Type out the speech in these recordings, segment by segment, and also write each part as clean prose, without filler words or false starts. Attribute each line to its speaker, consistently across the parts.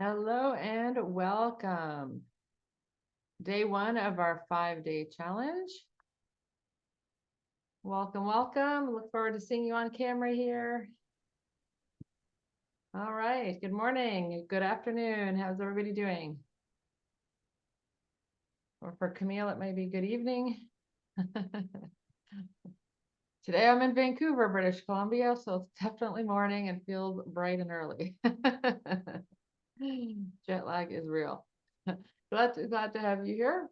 Speaker 1: Hello and welcome. Day one of our 5-day challenge. Welcome, welcome. Look forward to seeing you on camera here. All right, good morning, good afternoon. How's everybody doing? Or for Camille, it might be good evening. Today I'm in Vancouver, British Columbia, so it's definitely morning and feels bright and early. Jet lag is real. Glad to have you here.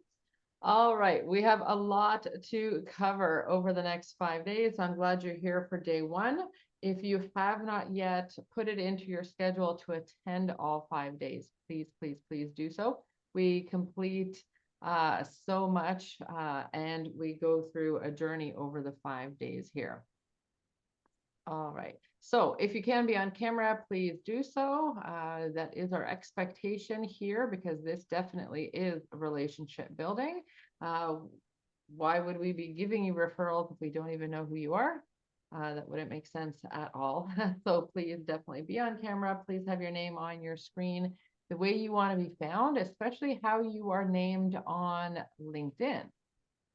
Speaker 1: All right, we have a lot to cover over the next 5 days. I'm glad you're here for day one. If you have not yet put it into your schedule to attend all 5 days, please, please, please do so. We complete so much and we go through a journey over the 5 days here. All right. So if you can be on camera, please do so. That is our expectation here because this definitely is relationship building. Why would we be giving you referrals if we don't even know who you are? That wouldn't make sense at all. So please definitely be on camera. Please have your name on your screen the way you want to be found, especially how you are named on LinkedIn.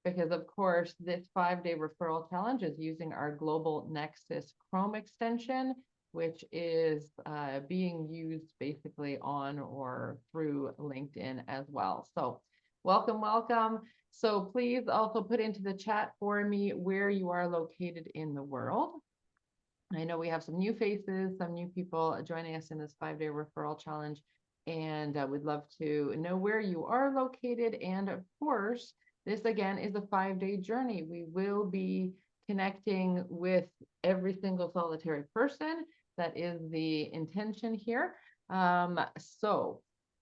Speaker 1: Because of course, this 5-day referral challenge is using our global Nexus Chrome extension, which is being used basically on or through LinkedIn as well. So welcome, welcome. So please also put into the chat for me where you are located in the world. I know we have some new faces, some new people joining us in this 5-day referral challenge, and we'd love to know where you are located. And of course, this again is a 5-day journey. We will be connecting with every single solitary person. That is the intention here. As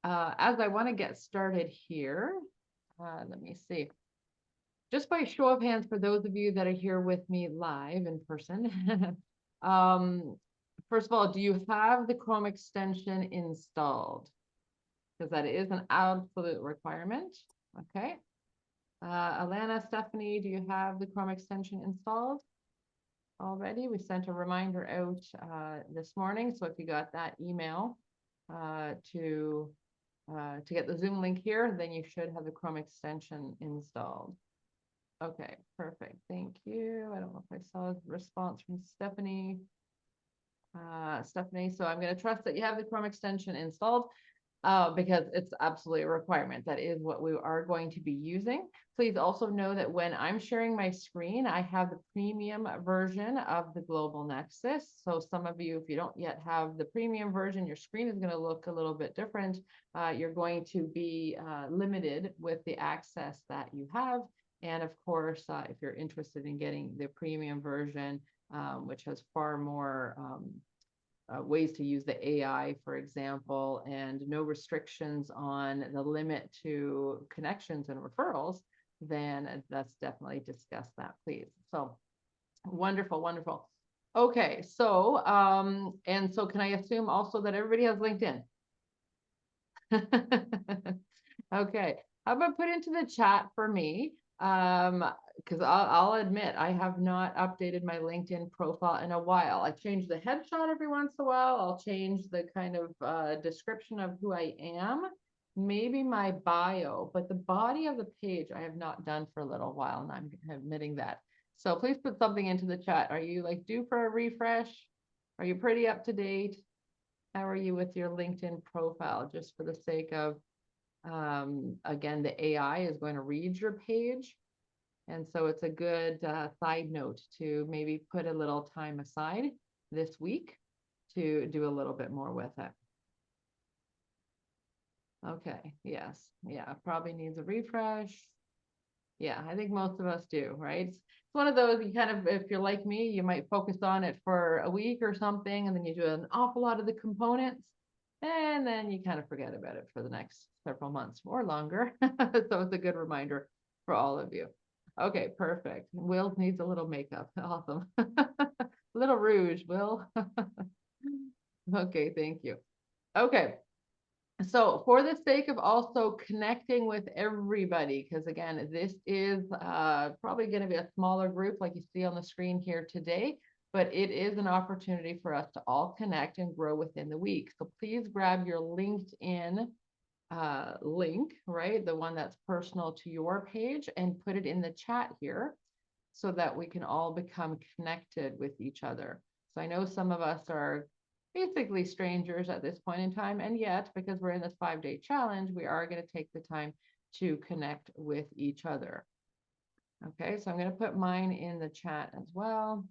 Speaker 1: I want to get started here, let me see. Just by show of hands, for those of you that are here with me live in person, first of all, do you have the Chrome extension installed? Because that is an absolute requirement. Okay. Alana, Stephanie, do you have the Chrome extension installed already? We sent a reminder out this morning. So if you got that email to get the Zoom link here, then you should have the Chrome extension installed. Okay, perfect. Thank you. I don't know if I saw a response from Stephanie. Stephanie, so I'm going to trust that you have the Chrome extension installed. Because it's absolutely a requirement. That is what we are going to be using. Please also know that when I'm sharing my screen, I have the premium version of the Global Nexus. So some of you, if you don't yet have the premium version, your screen is going to look a little bit different. You're going to be limited with the access that you have. And of course, if you're interested in getting the premium version, which has far more ways to use the AI, for example, and no restrictions on the limit to connections and referrals, then let's definitely discuss that, please. So wonderful, wonderful. Okay, so, and so can I assume also that everybody has LinkedIn? Okay, how about put into the chat for me? Because I'll admit I have not updated my LinkedIn profile in a while. I change the headshot every once in a while. I'll change the kind of description of who I am, maybe my bio, but the body of the page I have not done for a little while, and I'm admitting that. So please put something into the chat. Are you like due for a refresh? Are you pretty up to date? How are you with your LinkedIn profile? Just for the sake of again, the AI is going to read your page. And so it's a good side note to maybe put a little time aside this week to do a little bit more with it. Okay, yes, yeah, probably needs a refresh. Yeah, I think most of us do, right? It's one of those, you kind of, if you're like me, you might focus on it for a week or something, and then you do an awful lot of the components, and then you kind of forget about it for the next several months or longer. So it's a good reminder for all of you. Okay, perfect. Will needs a little makeup. Awesome. Little rouge, Will. Okay, thank you. Okay. So for the sake of also connecting with everybody, because again, this is probably going to be a smaller group like you see on the screen here today. but it is an opportunity for us to all connect and grow within the week. So please grab your LinkedIn link, right? The one that's personal to your page, and put it in the chat here so that we can all become connected with each other. So I know some of us are basically strangers at this point in time, and yet, because we're in this 5-day challenge, we are going to take the time to connect with each other. Okay, so I'm going to put mine in the chat as well.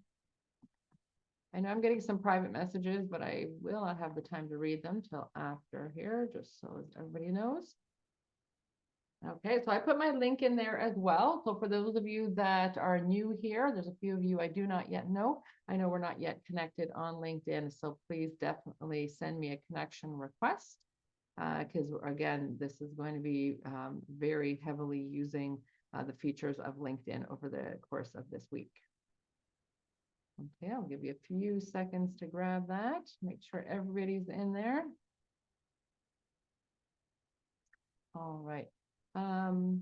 Speaker 1: I know I'm getting some private messages, but I will not have the time to read them till after here, just so everybody knows. Okay, so I put my link in there as well. So for those of you that are new here, there's a few of you I do not yet know. I know we're not yet connected on LinkedIn, so please definitely send me a connection request, because again, this is going to be very heavily using the features of LinkedIn over the course of this week. Okay, I'll give you a few seconds to grab that, make sure everybody's in there. All right. Let's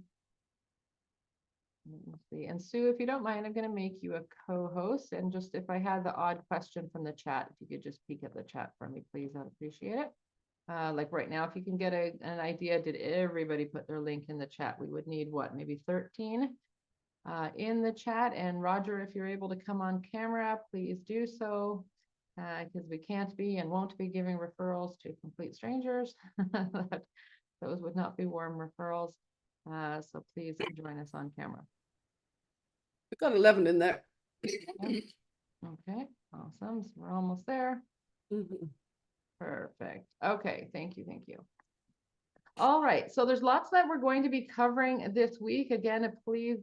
Speaker 1: see. And Sue, if you don't mind, I'm going to make you a co-host. And just if I had the odd question from the chat, if you could just peek at the chat for me, please, I'd appreciate it. Like right now, if you can get an idea, did everybody put their link in the chat? We would need what, maybe 13 in the chat. And Roger, if you're able to come on camera, please do so, because we can't be and won't be giving referrals to complete strangers. Those would not be warm referrals. So please join us on camera.
Speaker 2: We've got 11 in there.
Speaker 1: Okay, okay, awesome. So we're almost there. Perfect. Okay, thank you, thank you. All right, so there's lots that we're going to be covering this week. Again, please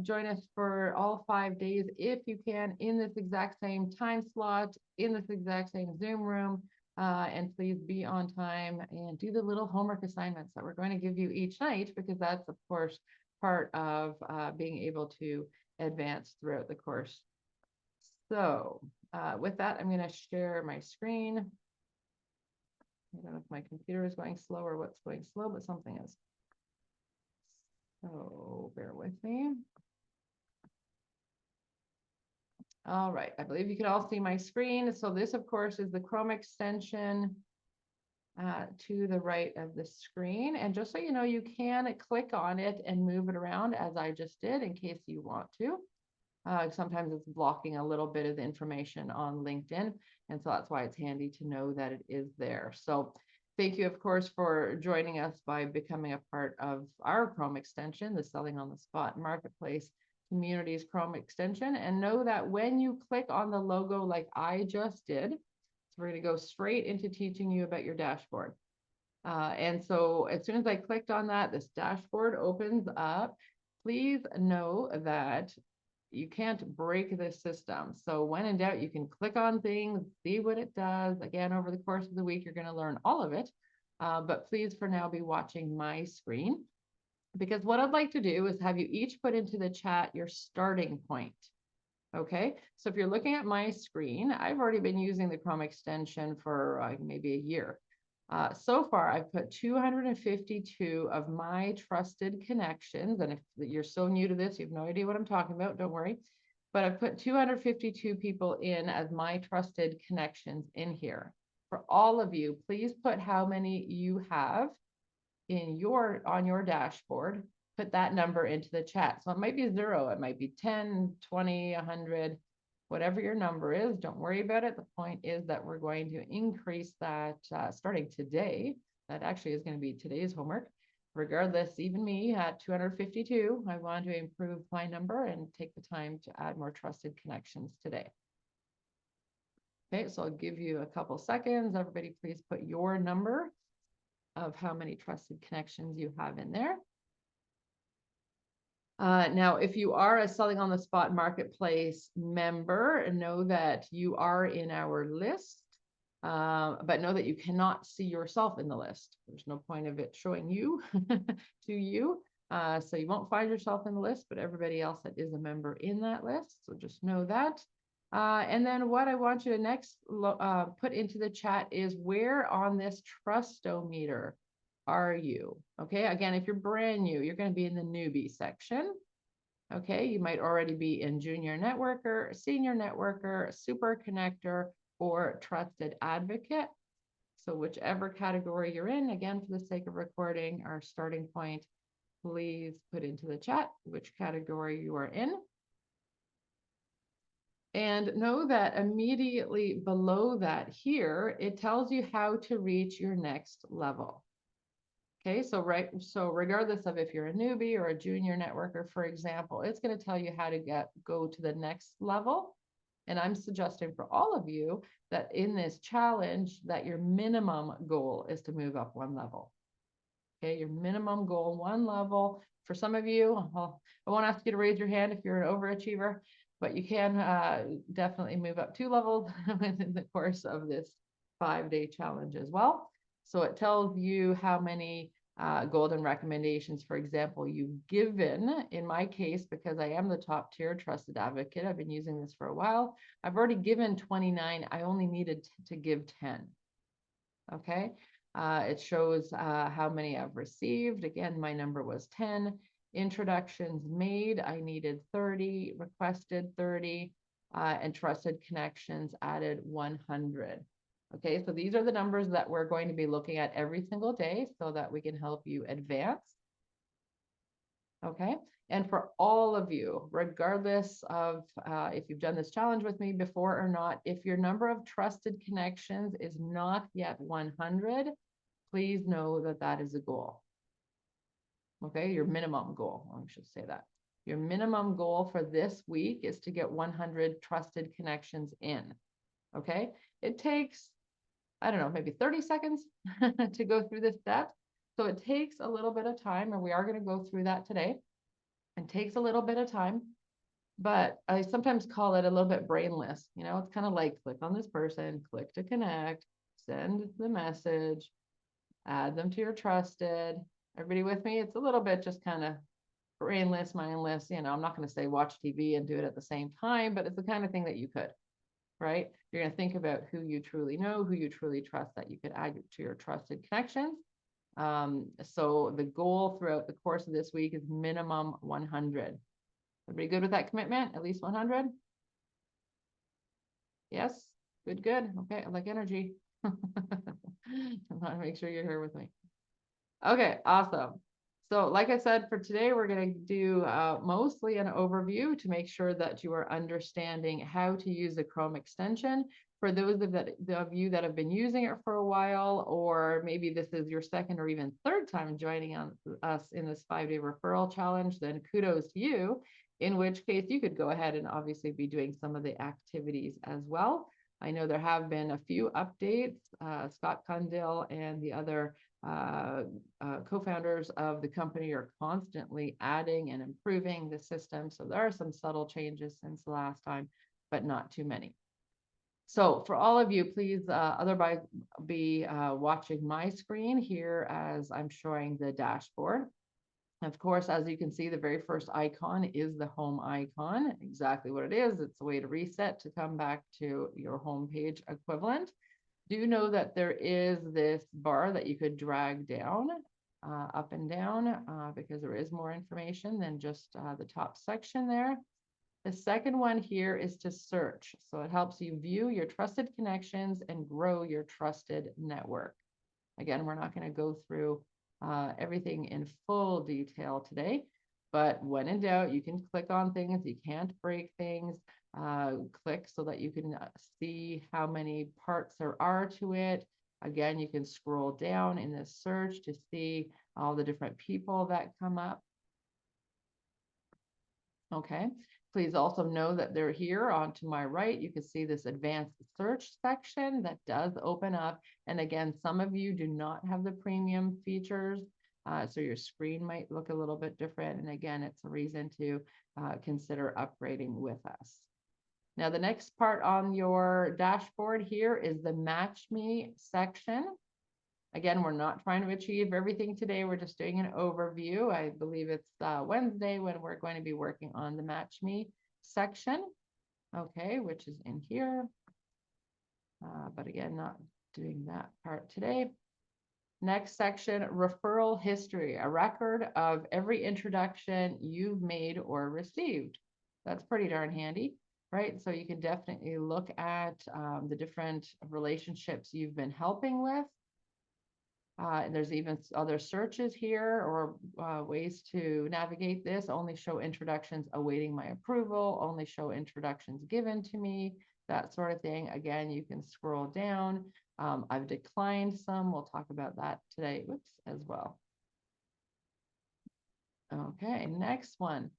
Speaker 1: join us for all 5 days if you can, in this exact same time slot, in this exact same Zoom room. And please be on time and do the little homework assignments that we're going to give you each night, because that's, of course, part of being able to advance throughout the course. So with that, I'm going to share my screen. I don't know if my computer is going slow or what's going slow, but something is. So bear with me. All right, I believe you can all see my screen. So this, of course, is the Chrome extension to the right of the screen. And just so you know, you can click on it and move it around as I just did in case you want to. Sometimes it's blocking a little bit of the information on LinkedIn. And so that's why it's handy to know that it is there. So thank you, of course, for joining us by becoming a part of our Chrome extension, the Selling on the Spot Marketplace Communities Chrome extension. And know that when you click on the logo like I just did, so we're going to go straight into teaching you about your dashboard. And so as soon as I clicked on that, this dashboard opens up. Please know that you can't break this system. So when in doubt, you can click on things, see what it does. Again, over the course of the week, you're going to learn all of it. But please, for now, be watching my screen, because what I'd like to do is have you each put into the chat your starting point. Okay, so if you're looking at my screen, I've already been using the Chrome extension for maybe a year. So far, I've put 252 of my trusted connections. And if you're so new to this, you have no idea what I'm talking about, don't worry. But I've put 252 people in as my trusted connections in here. For all of you, please put how many you have in on your dashboard. Put that number into the chat. So it might be 0, it might be 10, 20, 100, whatever your number is. Don't worry about it. The point is that we're going to increase that starting today. That actually is going to be today's homework. Regardless, even me at 252, I want to improve my number and take the time to add more trusted connections today. Okay, so I'll give you a couple seconds. Everybody, please put your number of how many trusted connections you have in there. Now, if you are a Selling on the Spot Marketplace member, know that you are in our list, but know that you cannot see yourself in the list. There's no point of it showing you to you. So you won't find yourself in the list, but everybody else that is a member in that list. So just know that. And then what I want you to next put into the chat is, where on this Trustometer are you? Okay, again, if you're brand new, you're going to be in the newbie section. Okay, you might already be in junior networker, senior networker, super connector, or trusted advocate. So whichever category you're in, again, for the sake of recording, our starting point, please put into the chat which category you are in. And know that immediately below that here, it tells you how to reach your next level. Okay, so regardless of if you're a newbie or a junior networker, for example, it's going to tell you how to go to the next level. And I'm suggesting for all of you that in this challenge that your minimum goal is to move up one level. Okay, your minimum goal, one level. For some of you, I won't ask you to raise your hand if you're an overachiever, but you can definitely move up 2 levels within the course of this 5-day challenge as well. So it tells you how many golden recommendations, for example, you've given. In my case, because I am the top tier trusted advocate, I've been using this for a while. I've already given 29. I only needed to give 10. Okay. It shows how many I've received. Again, my number was 10. Introductions made, I needed 30, requested 30, and trusted connections added 100. Okay, so these are the numbers that we're going to be looking at every single day so that we can help you advance. Okay, and for all of you, regardless of if you've done this challenge with me before or not, if your number of trusted connections is not yet 100, please know that that is a goal. Okay, your minimum goal, I should say that. Your minimum goal for this week is to get 100 trusted connections in. Okay, it takes, I don't know, maybe 30 seconds to go through this step. So it takes a little bit of time, and we are going to go through that today. It takes a little bit of time, but I sometimes call it a little bit brainless. You know, it's kind of like click on this person, click to connect, send the message, add them to your trusted. Everybody with me? It's a little bit just kind of brainless, mindless. You know, I'm not going to say watch TV and do it at the same time, but it's the kind of thing that you could, right? You're going to think about who you truly know, who you truly trust that you could add to your trusted connections. So the goal throughout the course of this week is minimum 100. Everybody good with that commitment? At least 100? Yes? Good, good. Okay, I like energy. I want to make sure you're here with me. Okay, awesome. So like I said, for today, we're going to do mostly an overview to make sure that you are understanding how to use the Chrome extension. For those of you that have been using it for a while, or maybe this is your second or even third time joining us in this 5-day referral challenge, then kudos to you, in which case you could go ahead and obviously be doing some of the activities as well. I know there have been a few updates. Scott Cundill and the other co-founders of the company are constantly adding and improving the system. So there are some subtle changes since the last time, but not too many. So for all of you, please otherwise be watching my screen here as I'm showing the dashboard. Of course, as you can see, the very first icon is the home icon. Exactly what it is. It's a way to reset to come back to your home page equivalent. Do know that there is this bar that you could drag down, up and down, because there is more information than just the top section there. The second one here is to search. So it helps you view your trusted connections and grow your trusted network. Again, we're not going to go through everything in full detail today, but when in doubt, you can click on things. You can't break things. Click so that you can see how many parts there are to it. Again, you can scroll down in this search to see all the different people that come up. Okay, please also know that they're here on to my right. You can see this advanced search section that does open up. And again, some of you do not have the premium features. So your screen might look a little bit different. And again, it's a reason to consider upgrading with us. Now, the next part on your dashboard here is the Match Me section. Again, we're not trying to achieve everything today. We're just doing an overview. I believe it's Wednesday when we're going to be working on the Match Me section. Okay, which is in here. But again, not doing that part today. Next section, referral history, a record of every introduction you've made or received. That's pretty darn handy, right? So you can definitely look at the different relationships you've been helping with. And there's even other searches here or ways to navigate this. Only show introductions awaiting my approval, only show introductions given to me, that sort of thing. Again, you can scroll down. I've declined some. We'll talk about that today, whoops, as well. Okay, next one.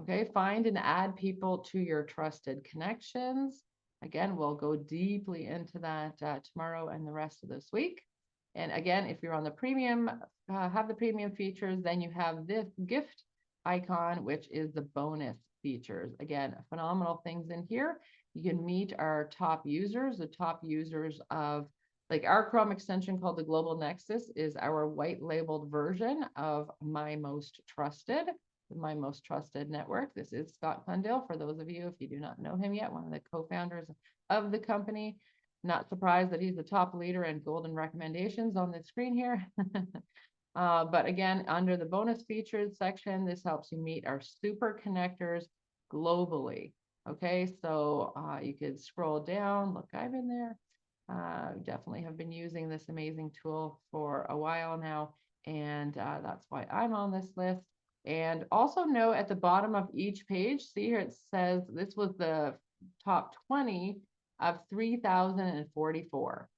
Speaker 1: Okay, find and add people to your trusted connections. Again, we'll go deeply into that tomorrow and the rest of this week. And again, if you're on the premium, have the premium features, then you have this gift icon, which is the bonus features. Again, phenomenal things in here. You can meet our top users, the top users of like our Chrome extension called the Global Nexus is our white labeled version of my most trusted network. This is Scott Glendale, for those of you, if you do not know him yet, one of the co-founders of the company. Not surprised that he's the top leader in golden recommendations on the screen here. But again, under the bonus features section, this helps you meet our super connectors globally. Okay, so you could scroll down. Look, I'm in there. Definitely have been using this amazing tool for a while now, and that's why I'm on this list. And also note at the bottom of each page, see here it says this was the top 20 of 3,044.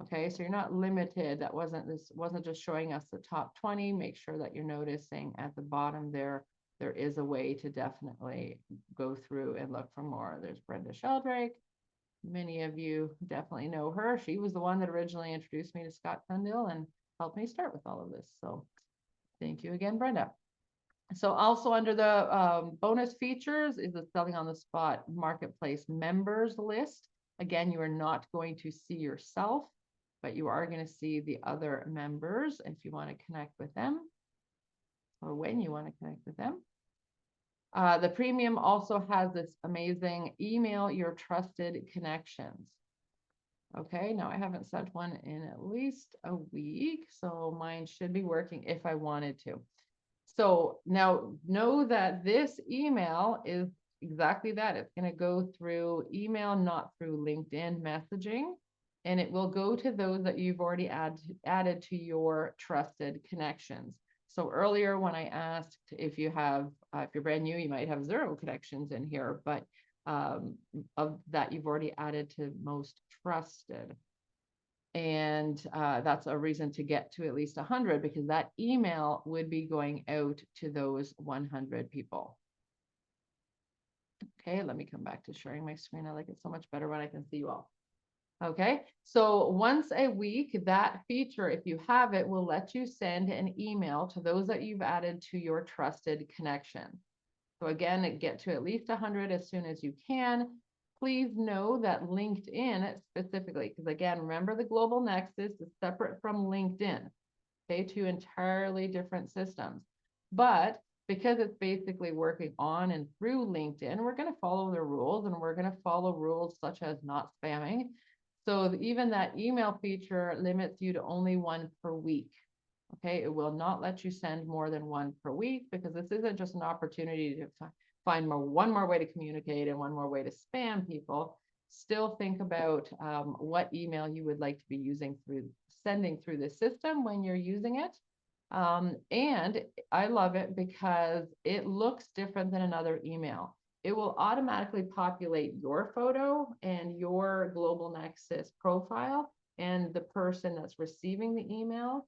Speaker 1: Okay, so you're not limited. This wasn't just showing us the top 20. Make sure that you're noticing at the bottom there is a way to definitely go through and look for more. There's Brenda Sheldrake. Many of you definitely know her. She was the one that originally introduced me to Scott Glendale and helped me start with all of this. So thank you again, Brenda. So also under the bonus features is the selling on the spot marketplace members list. Again, you are not going to see yourself, but you are going to see the other members if you want to connect with them or when you want to connect with them. The premium also has this amazing email your trusted connections. Okay, now I haven't sent one in at least a week, so mine should be working if I wanted to. So now know that this email is exactly that. It's going to go through email, not through LinkedIn messaging. And it will go to those that you've already added to your trusted connections. So earlier when I asked if you have, if you're brand new, you might have 0 connections in here, but of that you've already added to most trusted. And that's a reason to get to at least 100 because that email would be going out to those 100 people. Okay, let me come back to sharing my screen. I like it so much better when I can see you all. Okay, so once a week, that feature, if you have it, will let you send an email to those that you've added to your trusted connection. So again, get to at least 100 as soon as you can. Please know that LinkedIn specifically, because again, remember the Global Nexus is separate from LinkedIn, okay, 2 entirely different systems. But because it's basically working on and through LinkedIn, we're going to follow the rules and we're going to follow rules such as not spamming. So even that email feature limits you to only 1 per week. Okay, it will not let you send more than 1 per week because this isn't just an opportunity to find one more way to communicate and one more way to spam people. Still think about what email you would like to be sending through the system when you're using it. And I love it because it looks different than another email. It will automatically populate your photo and your Global Nexus profile and the person that's receiving the email.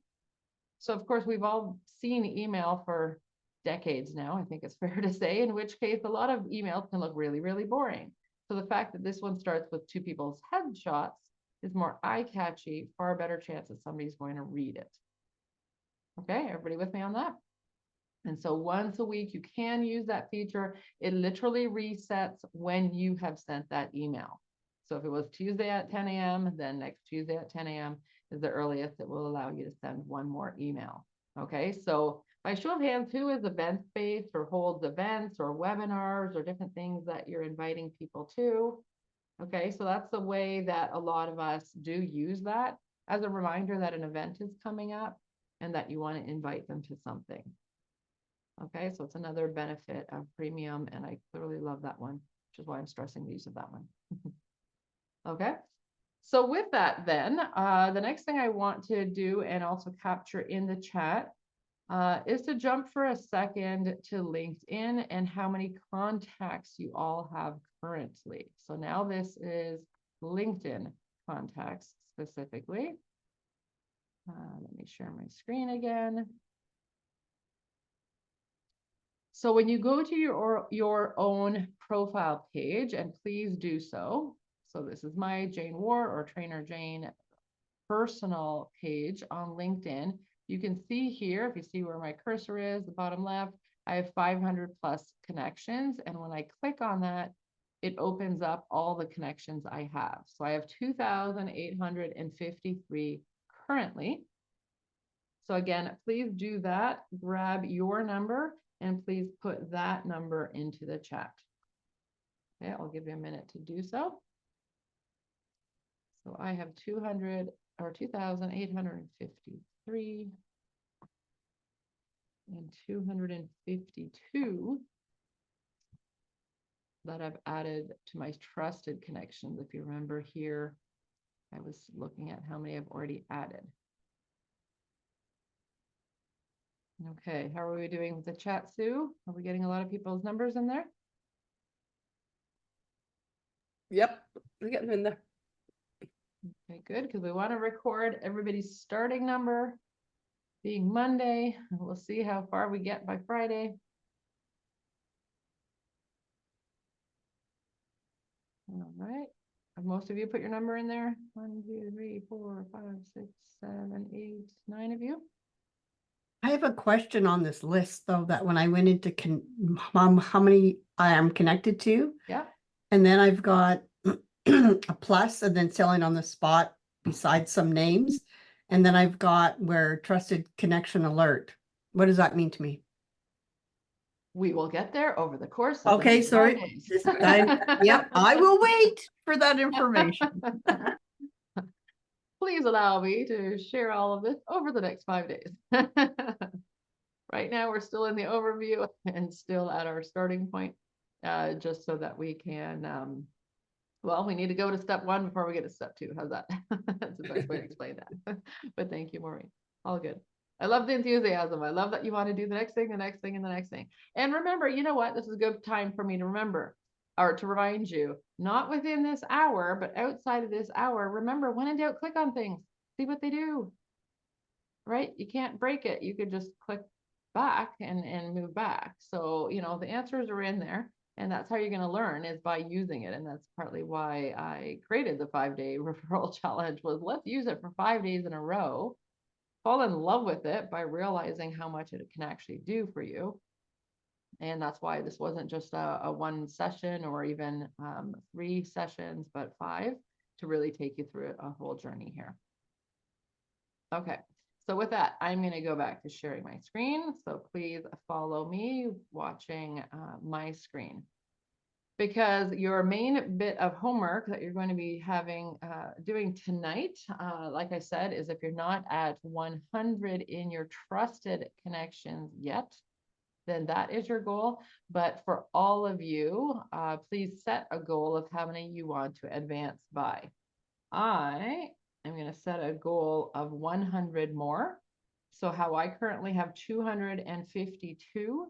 Speaker 1: So of course, we've all seen email for decades now, I think it's fair to say, in which case a lot of emails can look really, really boring. So the fact that this one starts with 2 people's headshots is more eye-catchy, far better chance that somebody's going to read it. Okay, everybody with me on that? And so once a week, you can use that feature. It literally resets when you have sent that email. So if it was Tuesday at 10 a.m., then next Tuesday at 10 a.m. is the earliest that will allow you to send 1 more email. Okay, so by show of hands, who is events-based or holds events or webinars or different things that you're inviting people to? Okay, so that's the way that a lot of us do use that. as a reminder that an event is coming up and that you want to invite them to something. Okay, so it's another benefit of premium, and I clearly love that one, which is why I'm stressing the use of that one. Okay, so with that then, the next thing I want to do and also capture in the chat is to jump for a second to LinkedIn and how many contacts you all have currently. So now this is LinkedIn contacts specifically. Let me share my screen again. So when you go to your own profile page, and please do so. So this is my Jane Warr or Trainer Jane personal page on LinkedIn. You can see here, if you see where my cursor is, the bottom left, I have 500 plus connections. And when I click on that, it opens up all the connections I have. So I have 2,853 currently. So again, please do that. Grab your number and please put that number into the chat. Okay, I'll give you a minute to do so. So I have 2,853 and 252 that I've added to my trusted connections. If you remember here, I was looking at how many I've already added. Okay, how are we doing with the chat, Sue? Are we getting a lot of people's numbers in there?
Speaker 2: Yep, we get them in there.
Speaker 1: Okay, good, because we want to record everybody's starting number being Monday. We'll see how far we get by Friday. All right. Have most of you put your number in there? 1, 2, 3, 4, 5, 6, 7, 8, 9 of you.
Speaker 3: I have a question on this list, though, that when I went into how many I am connected to.
Speaker 1: Yeah.
Speaker 3: And then I've got a plus and then selling on the spot besides some names. And then I've got where trusted connection alert. What does that mean to me?
Speaker 1: We will get there over the course of
Speaker 3: Okay,
Speaker 1: the next 5
Speaker 3: sorry.
Speaker 1: days.
Speaker 3: Yep, I will wait for that information.
Speaker 1: Please allow me to share all of this over the next 5 days. Right now, we're still in the overview and still at our starting point, just so that we can, well, we need to go to step 1 before we get to step 2. How's that? That's the best way to explain that. But thank you, Maureen. All good. I love the enthusiasm. I love that you want to do the next thing, the next thing, and the next thing. And remember, you know what? This is a good time for me to remember or to remind you, not within this hour, but outside of this hour, remember, when in doubt, click on things, see what they do, right? You can't break it. You could just click back and move back. So, you know, the answers are in there. And that's how you're going to learn, is by using it. And that's partly why I created the 5-day referral challenge, was let's use it for 5 days in a row. Fall in love with it by realizing how much it can actually do for you. And that's why this wasn't just a 1 session or even 3 sessions, but 5, to really take you through a whole journey here. Okay, so with that, I'm going to go back to sharing my screen. So please follow me watching my screen, because your main bit of homework that you're going to be having doing tonight, like I said, is if you're not at 100 in your trusted connections yet, then that is your goal. But for all of you, please set a goal of how many you want to advance by. I am going to set a goal of 100 more. So how I currently have 252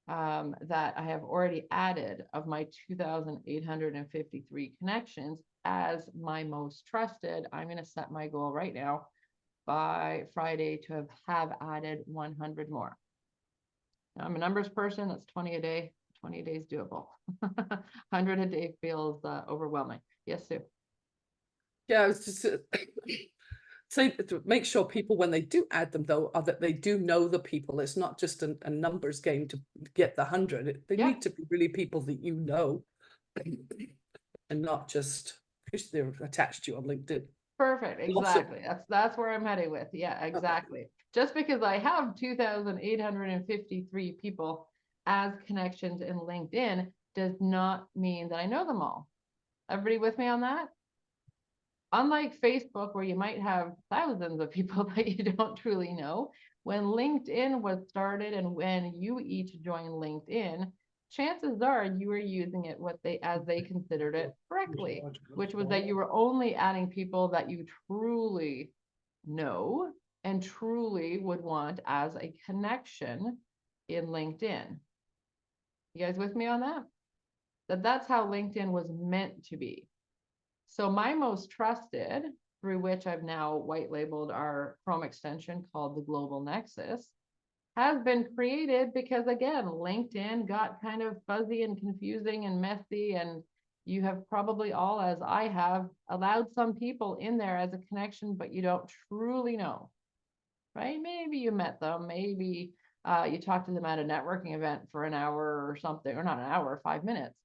Speaker 1: that I have already added of my 2,853 connections as my most trusted. I'm going to set my goal right now by Friday to have added 100 more. Now, I'm a numbers person. That's 20 a day. 20 a day is doable. 100 a day feels overwhelming. Yes, Sue.
Speaker 2: Yeah, I was just say to make sure people, when they do add them, though, are that they do know the people. It's not just a numbers game to get the 100. They need to be really people that you know, and not just because they're attached to you on LinkedIn.
Speaker 1: Perfect. Exactly. That's where I'm heading with. Yeah, exactly. Okay. Just because I have 2,853 people as connections in LinkedIn does not mean that I know them all. Everybody with me on that? unlike Facebook, where you might have thousands of people that you don't truly know, when LinkedIn was started and when you each joined LinkedIn, chances are you were using it as they considered it correctly, which was that you were only adding people that you truly know and truly would want as a connection in LinkedIn. You guys with me on that? That's how LinkedIn was meant to be. So my most trusted, through which I've now white labeled our Chrome extension called the Global Nexus, has been created because, again, LinkedIn got kind of fuzzy and confusing and messy, and you have probably all, as I have, allowed some people in there as a connection, but you don't truly know, right? Maybe you met them, maybe you talked to them at a networking event for an hour or something, or not an hour, 5 minutes.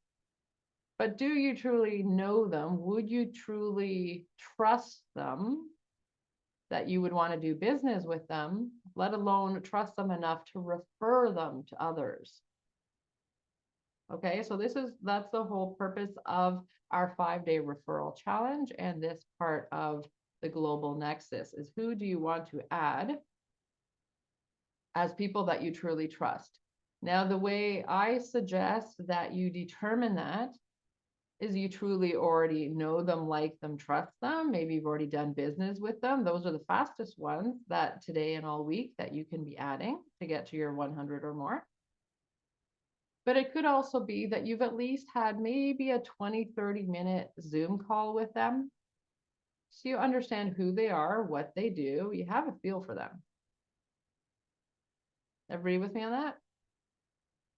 Speaker 1: But do you truly know them? Would you truly trust them that you would want to do business with them, let alone trust them enough to refer them to others? Okay, so that's the whole purpose of our 5-day referral challenge. And this part of the Global Nexus is, who do you want to add as people that you truly trust? Now, the way I suggest that you determine that is you truly already know them, like them, trust them. Maybe you've already done business with them. Those are the fastest ones that today and all week that you can be adding to get to your 100 or more. But it could also be that you've at least had maybe a 20-30 minute Zoom call with them. So you understand who they are, what they do, you have a feel for them. Everybody with me on that?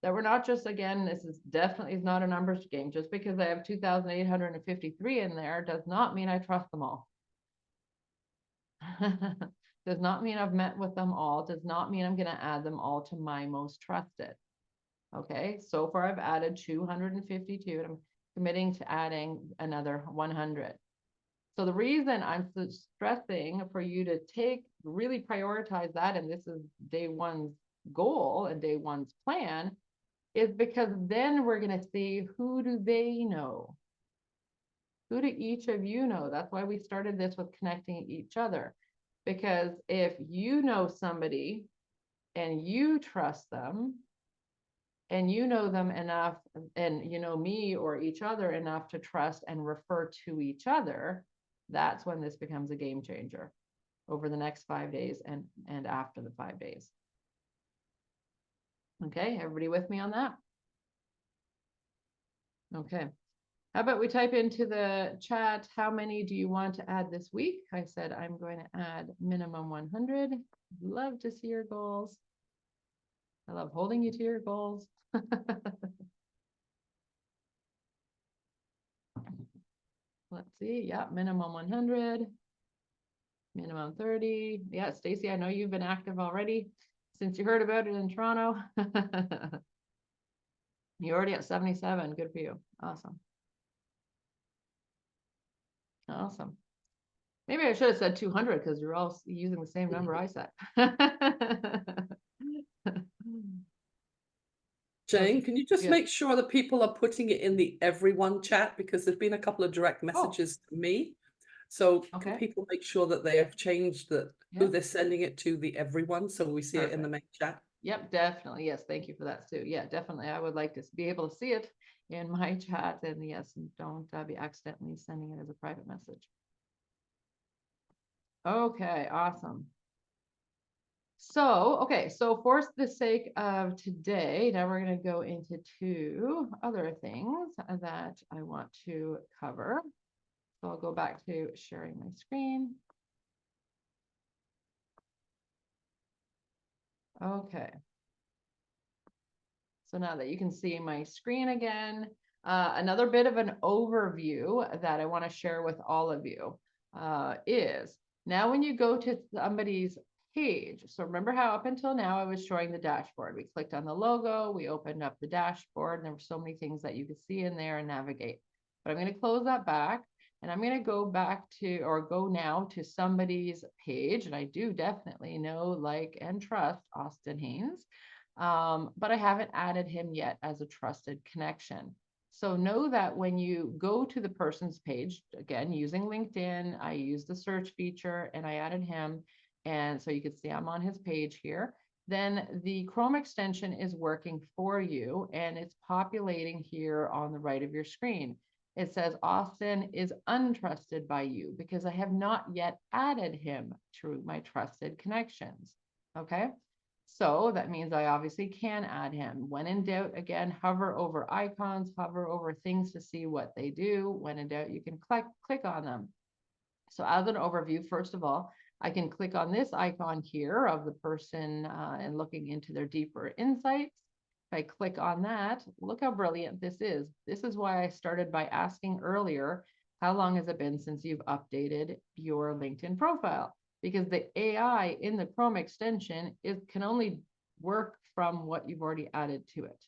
Speaker 1: That we're not just, again, this is definitely is not a numbers game. Just because I have 2,853 in there does not mean I trust them all. Does not mean I've met with them all. Does not mean I'm going to add them all to my most trusted. Okay, so far I've added 252 and I'm committing to adding another 100. So the reason I'm stressing for you to really prioritize that, and this is day one's goal and day one's plan, is because then we're going to see, who do they know? Who do each of you know? That's why we started this with connecting each other. Because if you know somebody and you trust them and you know them enough, and you know me or each other enough to trust and refer to each other, that's when this becomes a game changer over the next 5 days and after the 5 days. Okay, everybody with me on that? Okay. How about we type into the chat, how many do you want to add this week? I said I'm going to add minimum 100. Love to see your goals. I love holding you to your goals. Let's see. Yeah, minimum 100. Minimum 30. Yeah, Stacy, I know you've been active already since you heard about it in Toronto. You're already at 77. Good for you. Awesome. Awesome. Maybe I should have said 200 because you're all using the same number I said.
Speaker 2: Jane, can you just
Speaker 1: Yes.
Speaker 2: make sure that people are putting it in the everyone chat, because there's been a couple of direct messages to me. So can
Speaker 1: Okay.
Speaker 2: people make sure that they have changed who
Speaker 1: Yeah.
Speaker 2: they're sending it to, the everyone, so we see it in the main chat?
Speaker 1: Yep, definitely. Yes, thank you for that, Sue. Yeah, definitely. I would like to be able to see it in my chat, and yes, don't be accidentally sending it as a private message. Okay, awesome. So, okay, so for the sake of today, now we're going to go into 2 other things that I want to cover. So I'll go back to sharing my screen. Okay. So now that you can see my screen again, another bit of an overview that I want to share with all of you is, now when you go to somebody's page, so remember how up until now I was showing the dashboard. We clicked on the logo, we opened up the dashboard, and there were so many things that you could see in there and navigate. But I'm going to close that back, and I'm going to go back to, or go now to somebody's page, and I do definitely know, like, and trust Austin Haynes. But I haven't added him yet as a trusted connection. So know that when you go to the person's page, again, using LinkedIn, I use the search feature and I added him. And so you can see I'm on his page here. Then the Chrome extension is working for you and it's populating here on the right of your screen. It says Austin is untrusted by you because I have not yet added him to my trusted connections. Okay. So that means I obviously can add him. When in doubt, again, hover over icons, hover over things to see what they do. When in doubt, you can click on them. So as an overview, first of all, I can click on this icon here of the person and looking into their deeper insights. If I click on that, look how brilliant this is. This is why I started by asking earlier, how long has it been since you've updated your LinkedIn profile? Because the AI in the Chrome extension can only work from what you've already added to it.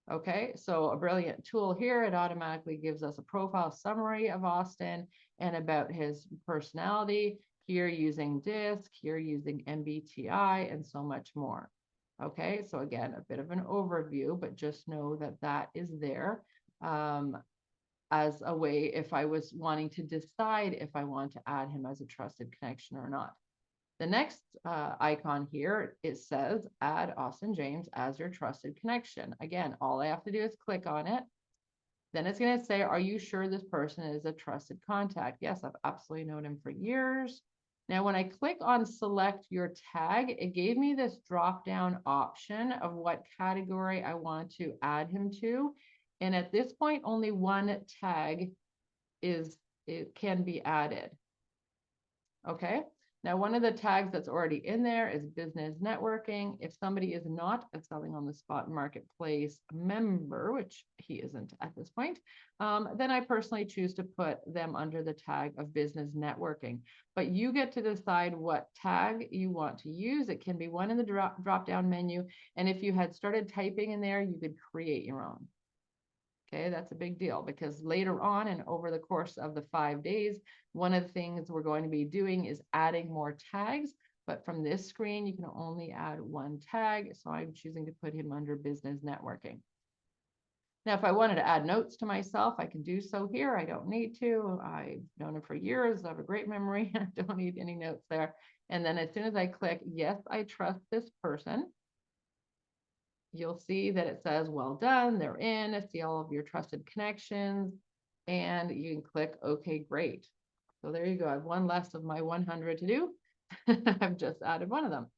Speaker 1: Okay, so a brilliant tool here. It automatically gives us a profile summary of Austin and about his personality, here using DISC, here using MBTI, and so much more. Okay, so again, a bit of an overview, but just know that that is there as a way if I was wanting to decide if I want to add him as a trusted connection or not. The next icon here, it says add Austin James as your trusted connection. Again, all I have to do is click on it. Then it's going to say, are you sure this person is a trusted contact? Yes, I've absolutely known him for years. Now, when I click on select your tag, it gave me this drop down option of what category I want to add him to. And at this point, only one tag can be added. Okay. Now, one of the tags that's already in there is business networking. If somebody is not a selling on the spot marketplace member, which he isn't at this point, then I personally choose to put them under the tag of business networking. But you get to decide what tag you want to use. It can be one in the drop down menu. And if you had started typing in there, you could create your own. Okay, that's a big deal because later on and over the course of the 5 days, one of the things we're going to be doing is adding more tags. But from this screen, you can only add one tag. So I'm choosing to put him under business networking. Now, if I wanted to add notes to myself, I can do so here. I don't need to. I've known him for years. I have a great memory. I don't need any notes there. And then as soon as I click, yes, I trust this person, you'll see that it says, well done, they're in, see all of your trusted connections, and you can click, okay, great. So there you go. I have one less of my 100 to do. I've just added one of them.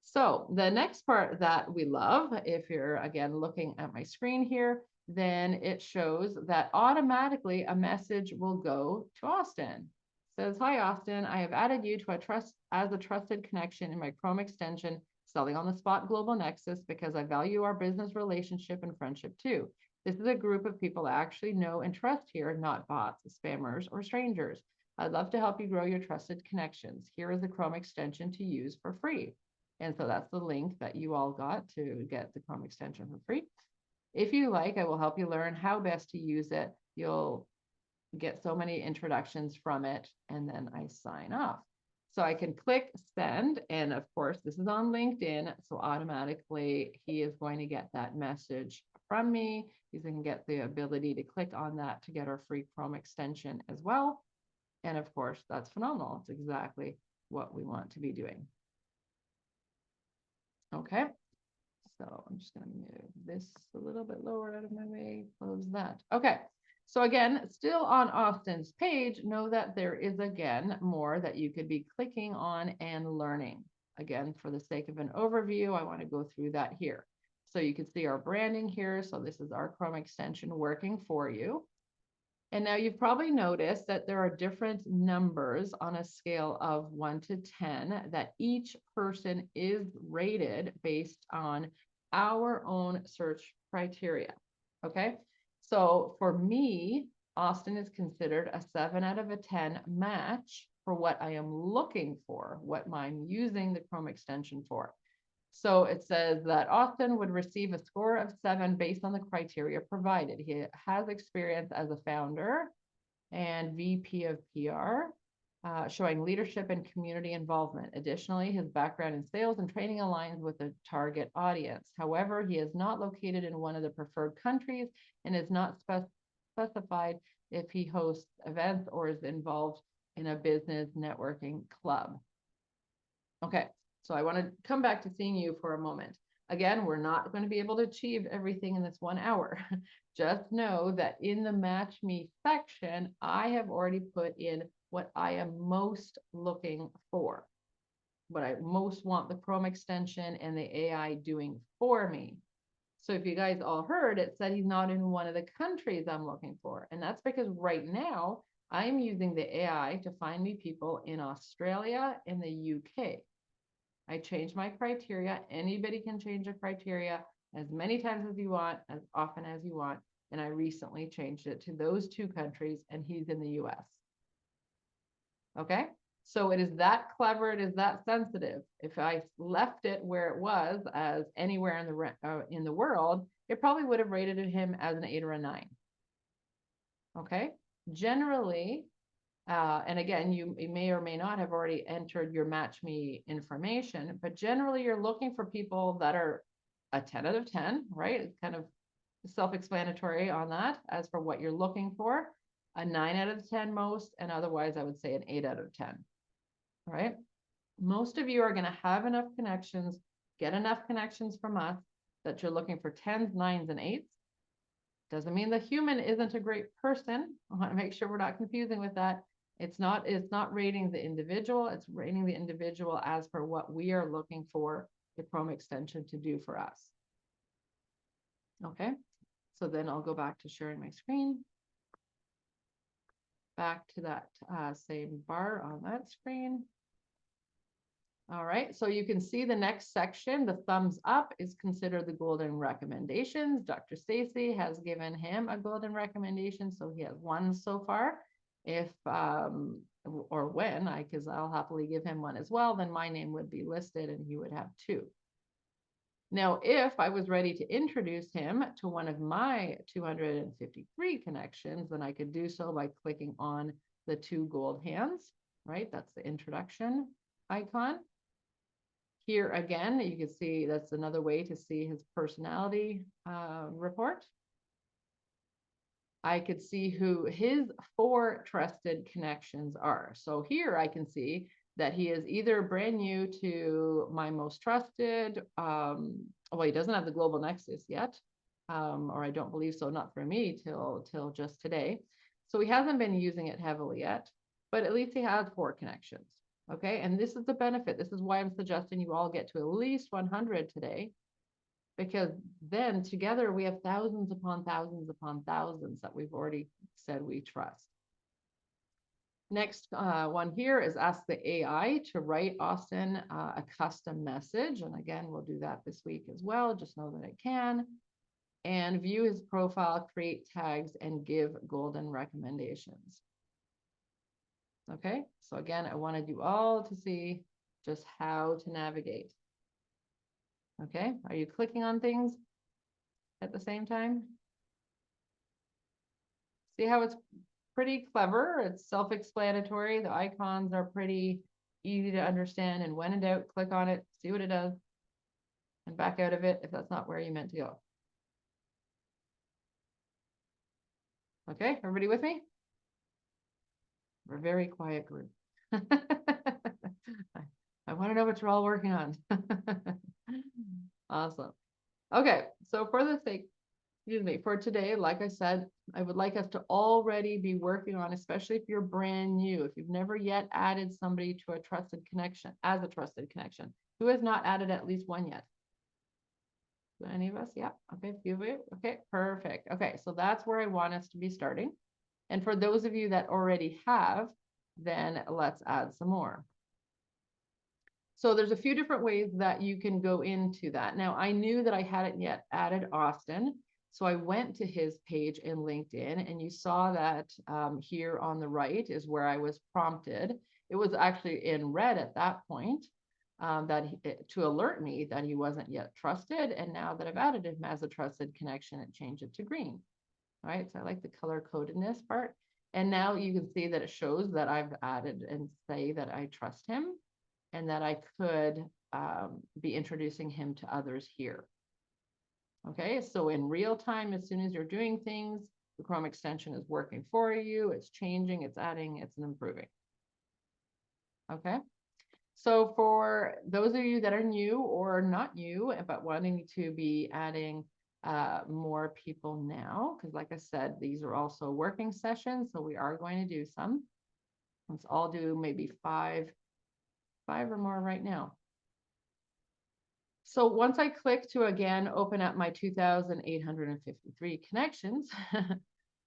Speaker 1: So the next part that we love, if you're again looking at my screen here, then it shows that automatically a message will go to Austin. It says, hi, Austin, I have added you to as a trusted connection in my Chrome extension, Selling on the Spot Global Nexus, because I value our business relationship and friendship too. This is a group of people I actually know and trust here, not bots, spammers, or strangers. I'd love to help you grow your trusted connections. Here is the Chrome extension to use for free. And so that's the link that you all got to get the Chrome extension for free. If you like, I will help you learn how best to use it. You'll get so many introductions from it, and then I sign off. So I can click send, and of course, this is on LinkedIn, so automatically he is going to get that message from me. He's going to get the ability to click on that to get our free Chrome extension as well. And of course, that's phenomenal. It's exactly what we want to be doing. Okay, so I'm just going to move this a little bit lower out of my way, close that. Okay, so again, still on Austin's page, know that there is again more that you could be clicking on and learning. Again, for the sake of an overview, I want to go through that here. So you can see our branding here. So this is our Chrome extension working for you. And now you've probably noticed that there are different numbers on a scale of 1 to 10 that each person is rated based on our own search criteria. Okay, so for me, Austin is considered a 7 out of a 10 match for what I am looking for, what I'm using the Chrome extension for. So it says that Austin would receive a score of 7 based on the criteria provided. He has experience as a founder and VP of PR. showing leadership and community involvement. Additionally, his background in sales and training aligns with the target audience. However, he is not located in one of the preferred countries and is not specified if he hosts events or is involved in a business networking club. Okay, so I want to come back to seeing you for a moment. Again, we're not going to be able to achieve everything in this 1 hour. Just know that in the Match Me section, I have already put in what I am most looking for, what I most want the Chrome extension and the AI doing for me. So if you guys all heard, it said he's not in one of the countries I'm looking for. And that's because right now I'm using the AI to find me people in Australia and the UK. I changed my criteria. Anybody can change a criteria as many times as you want, as often as you want. And I recently changed it to those 2 countries, and he's in the US. Okay, so it is that clever, it is that sensitive. If I left it where it was as anywhere in the world, it probably would have rated him as an 8 or a 9. Okay, generally, and again, you may or may not have already entered your Match Me information, but generally you're looking for people that are a 10 out of 10, right? It's kind of self-explanatory on that as for what you're looking for. A 9 out of 10 most, and otherwise I would say an 8 out of 10. All right. Most of you are going to have enough connections, get enough connections from us that you're looking for 10s, 9s, and 8s. Doesn't mean the human isn't a great person. I want to make sure we're not confusing with that. It's not rating the individual, it's rating the individual as per what we are looking for the Chrome extension to do for us. Okay, so then I'll go back to sharing my screen. Back to that same bar on that screen. All right, so you can see the next section, the thumbs up is considered the golden recommendations. Dr. Stacy has given him a golden recommendation, so he has 1 so far. If, or when, because I'll happily give him 1 as well, then my name would be listed and he would have 2. Now, if I was ready to introduce him to one of my 253 connections, then I could do so by clicking on the 2 gold hands, right? That's the introduction icon. Here again, you can see that's another way to see his personality report. I could see who his 4 trusted connections are. So here I can see that he is either brand new to my most trusted, well, he doesn't have the global Nexus yet, or I don't believe so, not for me till just today. So he hasn't been using it heavily yet, but at least he has 4 connections. Okay, and this is the benefit. This is why I'm suggesting you all get to at least 100 today, because then together we have thousands upon thousands upon thousands that we've already said we trust. Next one here is ask the AI to write Austin a custom message. And again, we'll do that this week as well. Just know that it can. And view his profile, create tags, and give golden recommendations. Okay, so again, I wanted you all to see just how to navigate. Okay, are you clicking on things at the same time? See how it's pretty clever? It's self-explanatory. The icons are pretty easy to understand, and when in doubt, click on it, see what it does, and back out of it if that's not where you meant to go. Okay, everybody with me? We're a very quiet group. I want to know what you're all working on. Awesome. Okay, so for the sake, excuse me, for today, like I said, I would like us to already be working on, especially if you're brand new, if you've never yet added somebody to a trusted connection, as a trusted connection. Who has not added at least 1 yet? Any of us? Yeah. Okay, few of you. Okay, perfect. Okay, so that's where I want us to be starting. And for those of you that already have, then let's add some more. So there's a few different ways that you can go into that. Now, I knew that I hadn't yet added Austin, so I went to his page in LinkedIn, and you saw that here on the right is where I was prompted. It was actually in red at that point to alert me that he wasn't yet trusted. And now that I've added him as a trusted connection, it changed it to green. All right, so I like the color codedness part. And now you can see that it shows that I've added and say that I trust him and that I could be introducing him to others here. Okay, so in real time, as soon as you're doing things, the Chrome extension is working for you, it's changing, it's adding, it's improving. Okay, so for those of you that are new or not new, but wanting to be adding more people now, because like I said, these are also working sessions, so we are going to do some. Let's all do maybe five or more right now. So once I click to again open up my 2,853 connections,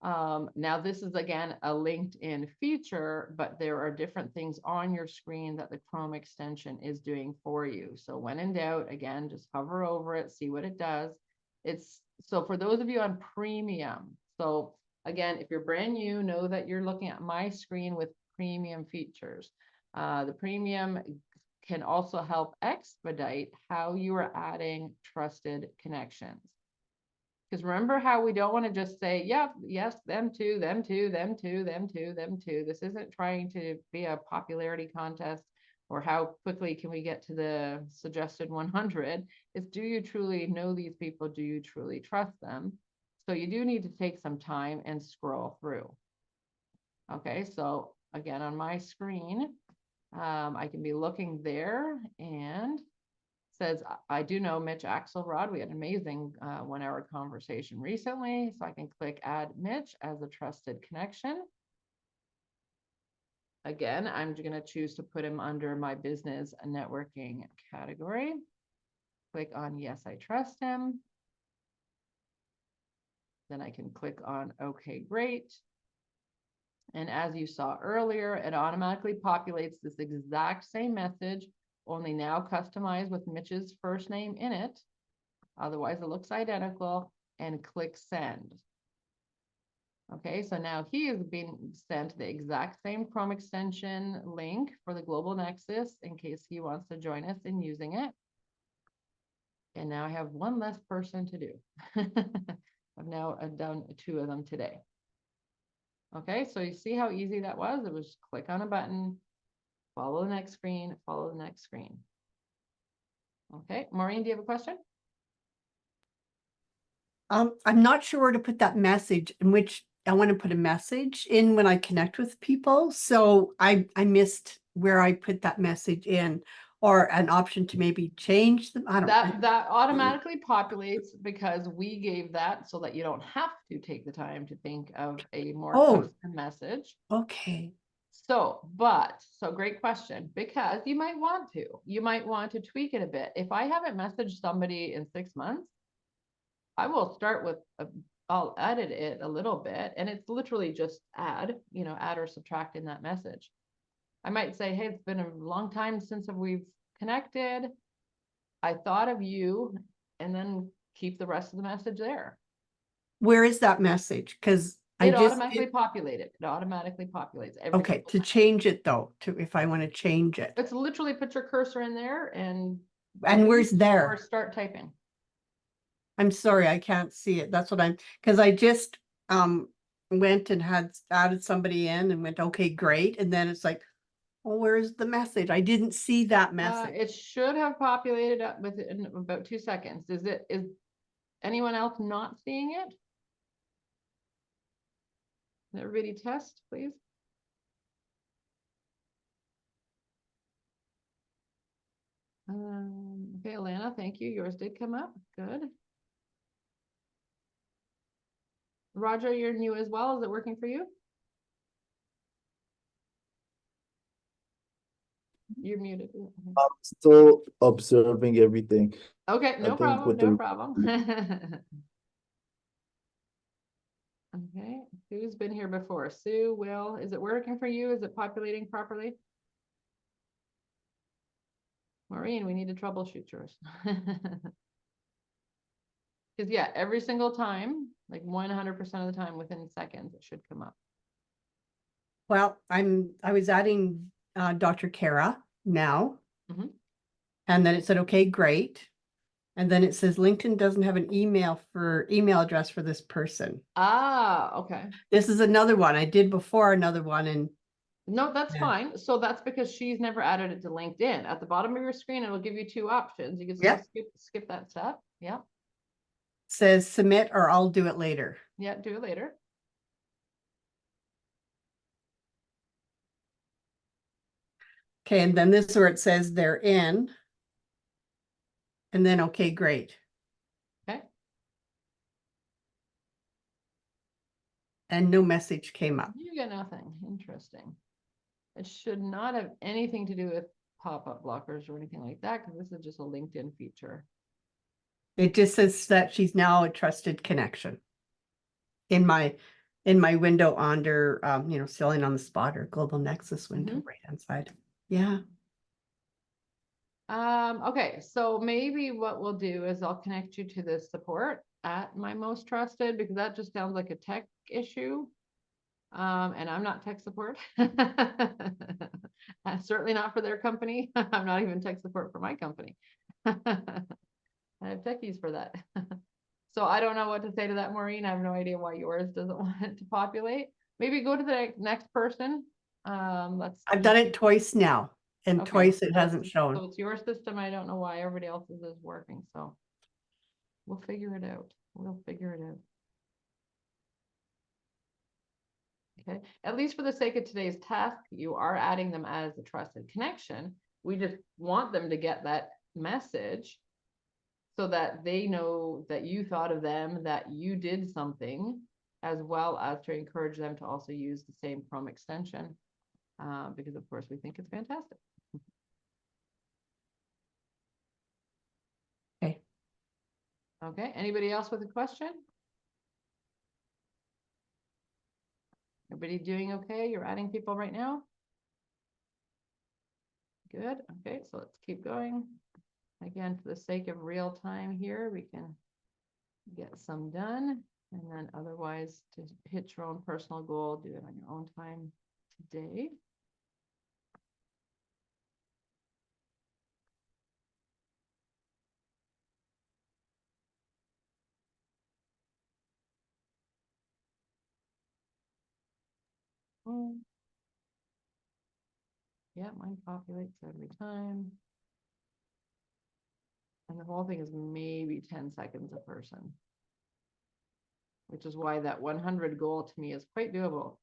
Speaker 1: now this is again a LinkedIn feature, but there are different things on your screen that the Chrome extension is doing for you. So when in doubt, again, just hover over it, see what it does. It's so for those of you on premium. So again, if you're brand new, know that you're looking at my screen with premium features. The premium can also help expedite how you are adding trusted connections. Because remember how we don't want to just say, yep, yes, them too, them too, them too, them too, them too. This isn't trying to be a popularity contest or how quickly can we get to the suggested 100. It's do you truly know these people? Do you truly trust them? So you do need to take some time and scroll through. Okay, so again, on my screen, I can be looking there and says, I do know Mitch Axelrod. We had an amazing 1-hour conversation recently. So I can click add Mitch as a trusted connection. Again, I'm going to choose to put him under my business networking category. Click on yes, I trust him. Then I can click on okay, great. And as you saw earlier, it automatically populates this exact same message, only now customized with Mitch's first name in it. Otherwise, it looks identical, and click send. Okay, so now he is being sent the exact same Chrome extension link for the Global Nexus in case he wants to join us in using it. And now I have one less person to do. I've now done 2 of them today. Okay, so you see how easy that was? It was click on a button, follow the next screen, follow the next screen. Okay, Maureen, do you have a question?
Speaker 3: I'm not sure where to put that message in which I want to put a message in when I connect with people. So I missed where I put that message in, or an option to maybe change them. I don't know.
Speaker 1: That automatically populates because we gave that so that you don't have to take the time to think of a more custom message.
Speaker 3: Okay.
Speaker 1: So great question, because you might want to tweak it a bit. If I haven't messaged somebody in 6 months, I will start with I'll edit it a little bit, and it's literally just add or subtract in that message. I might say, hey, it's been a long time since we've connected. I thought of you, and then keep the rest of the message there.
Speaker 3: Where is that message? Because
Speaker 1: it automatically populated. It automatically populates.
Speaker 3: Okay, to change it though, if I want to change it.
Speaker 1: It's literally put your cursor in there and
Speaker 3: where's there?
Speaker 1: Or start typing.
Speaker 3: I'm sorry, I can't see it. That's what because I just went and had added somebody in and went, okay, great. And then it's like, well, where's the message? I didn't see that message.
Speaker 1: It should have populated up within about 2 seconds. Is anyone else not seeing it? Everybody test, please. Okay, Alana, thank you. Yours did come up. Good. Roger, you're new as well. Is it working for you? You're muted.
Speaker 4: I'm still observing everything.
Speaker 1: Okay, no problem. No problem. Okay, who's been here before? Sue, Will, is it working for you? Is it populating properly? Maureen, we need to troubleshoot yours. Because yeah, every single time, like 100% of the time within seconds, it should come up.
Speaker 3: Well, I was adding Dr. Kara now. And then it said, okay, great. And then it says LinkedIn doesn't have an email address for this person.
Speaker 1: Ah, okay.
Speaker 3: This is another one. I did before another one and
Speaker 1: No, that's
Speaker 3: Yeah.
Speaker 1: fine. So that's because she's never added it to LinkedIn. At the bottom of your screen, it'll give you two options. You can still
Speaker 3: Yep.
Speaker 1: skip that step. Yeah.
Speaker 3: says submit or I'll do it later.
Speaker 1: Yeah, do it later.
Speaker 3: Okay, and then this is where it says they're in. And then, okay, great.
Speaker 1: Okay.
Speaker 3: And no message came up.
Speaker 1: You get nothing. Interesting. It should not have anything to do with pop-up blockers or anything like that, because this is just a LinkedIn feature.
Speaker 3: It just says that she's now a trusted connection. In my window under selling on the spot or global nexus window, right hand side. Yeah.
Speaker 1: Okay, so maybe what we'll do is I'll connect you to the support at My Most Trusted, because that just sounds like a tech issue. And I'm not tech support. Certainly not for their company. I'm not even tech support for my company. I have techies for that. So I don't know what to say to that, Maureen. I have no idea why yours doesn't want it to populate. Maybe go to the next person.
Speaker 3: I've done it twice now, and
Speaker 1: Okay.
Speaker 3: twice it hasn't
Speaker 1: So
Speaker 3: shown.
Speaker 1: it's your system. I don't know why everybody else's is working. So we'll figure it out. We'll figure it out. Okay, at least for the sake of today's task, you are adding them as a trusted connection. We just want them to get that message so that they know that you thought of them, that you did something, as well as to encourage them to also use the same Chrome extension, because of course we think it's fantastic.
Speaker 3: Okay.
Speaker 1: Okay, anybody else with a question? Everybody doing okay? You're adding people right now? Good. Okay, so let's keep going. Again, for the sake of real time here, we can get some done. And then otherwise, to hit your own personal goal, do it on your own time today. Yeah, mine populates every time. And the whole thing is maybe 10 seconds a person, which is why that 100 goal to me is quite doable.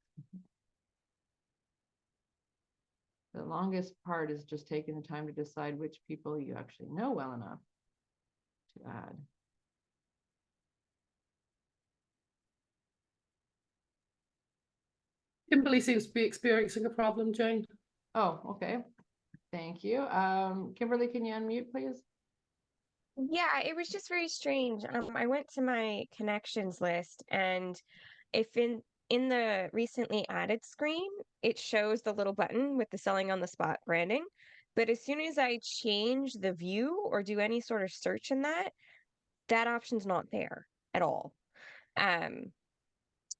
Speaker 1: The longest part is just taking the time to decide which people you actually know well enough to add.
Speaker 2: Kimberly seems to be experiencing a problem, Jane.
Speaker 1: Oh, okay. Thank you. Kimberly, can you unmute, please?
Speaker 5: Yeah, it was just very strange. I went to my connections list, and if in the recently added screen, it shows the little button with the selling on the spot branding. But as soon as I change the view or do any sort of search in that, that option's not there at all.